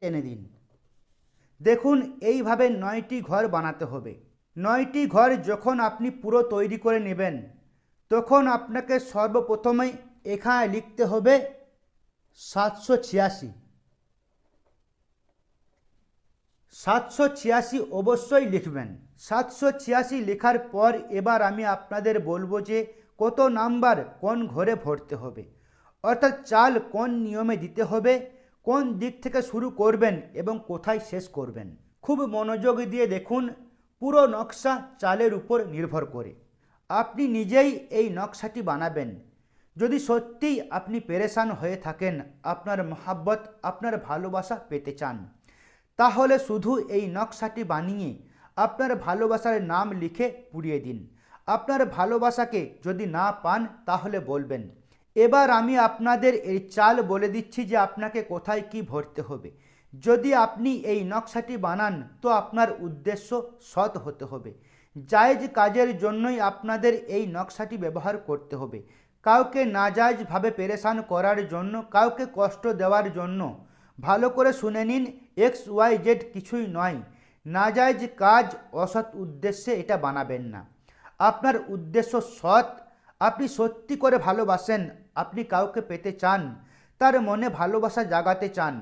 টেনে দিন। দেখুন এইভাবে 9টি ঘর বানাতে হবে। 9টি ঘর যখন আপনি পুরো তৈরি করে নেবেন তখন আপনাকে সর্বপ্রথমেই এখানে লিখতে হবে 786। 786 অবশ্যই লিখবেন। 786 লেখার পর এবার আমি আপনাদের বলবো যে কত নাম্বার কোন ঘরে ভরতে হবে, অর্থাৎ চাল কোন নিয়মে দিতে হবে, কোন দিক থেকে শুরু করবেন এবং কোথায় শেষ করবেন। খুব মনোযোগ দিয়ে দেখুন, পুরো নকশা চালের উপর নির্ভর করে। আপনি নিজেই এই নকশাটি বানাবেন। যদি সত্যিই আপনি পেরেশান হয়ে থাকেন, আপনার মহাব্বত, আপনার ভালোবাসা পেতে চান, তাহলে শুধু এই নকশাটি বানিয়ে আপনার ভালোবাসার নাম লিখে পুড়িয়ে দিন। আপনার ভালোবাসাকে যদি না পান তাহলে বলবেন। এবার আমি আপনাদের এই চাল বলে দিচ্ছি যে আপনাকে কোথায় কি ভরতে হবে। যদি আপনি এই নকশাটি বানান তো আপনার উদ্দেশ্য সৎ হতে হবে। জায়েজ কাজের জন্যই আপনাদের এই নকশাটি ব্যবহার করতে হবে। কাউকে নাজায়েজভাবে পেরেশান করার জন্য, কাউকে কষ্ট দেওয়ার জন্য। ভালো করে শুনে নিন, XYZ কিছুই নয়। নাজায়েজ কাজ, অসৎ উদ্দেশ্যে এটা বানাবেন না। আপনার উদ্দেশ্য সৎ, আপনি সত্যি করে ভালোবাসেন, আপনি কাউকে পেতে চান, তার মনে ভালোবাসা জাগাতে চান।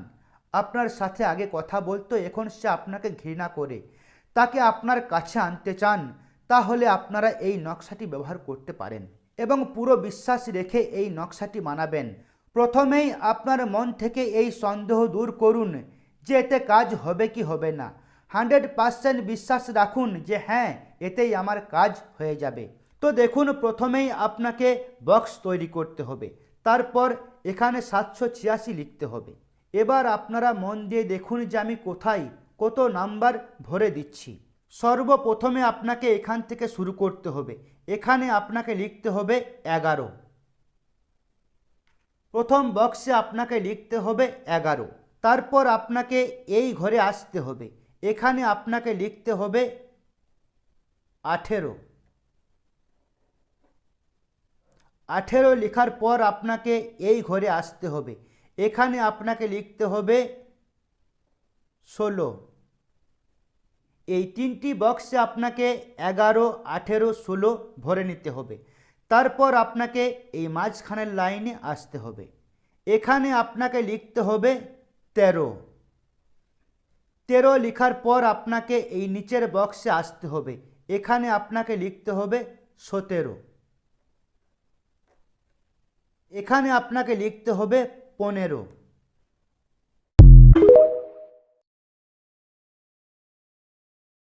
আপনার সাথে আগে কথা বলতো, এখন সে আপনাকে ঘৃণা করে, তাকে আপনার কাছে আনতে চান, তাহলে আপনারা এই নকশাটি ব্যবহার করতে পারেন এবং পুরো বিশ্বাস রেখে এই নকশাটি বানাবেন। প্রথমেই আপনার মন থেকে এই সন্দেহ দূর করুন যে এতে কাজ হবে কি হবে না। 100% বিশ্বাস রাখুন যে হ্যাঁ, এতেই আমার কাজ হয়ে যাবে। তো দেখুন, প্রথমেই আপনাকে বক্স তৈরি করতে হবে, তারপর এখানে 786 লিখতে হবে। এবার আপনারা মন দিয়ে দেখুন যে আমি কোথায় কত নাম্বার ভরে দিচ্ছি। সর্বপ্রথমে আপনাকে এখান থেকে শুরু করতে হবে। এখানে আপনাকে লিখতে হবে 11। প্রথম বক্সে আপনাকে লিখতে হবে 11। তারপর আপনাকে এই ঘরে আসতে হবে। এখানে আপনাকে লিখতে হবে 18। 18 লেখার পর আপনাকে এই ঘরে আসতে হবে। এখানে আপনাকে লিখতে হবে 16। এই তিনটি বক্সে আপনাকে 11, 18, 16 ভরে নিতে হবে। তারপর আপনাকে এই মাঝখানের লাইনে আসতে হবে। এখানে আপনাকে লিখতে হবে 13। 13 লেখার পর আপনাকে এই নিচের বক্সে আসতে হবে। এখানে আপনাকে লিখতে হবে 17। এখানে আপনাকে লিখতে হবে 15।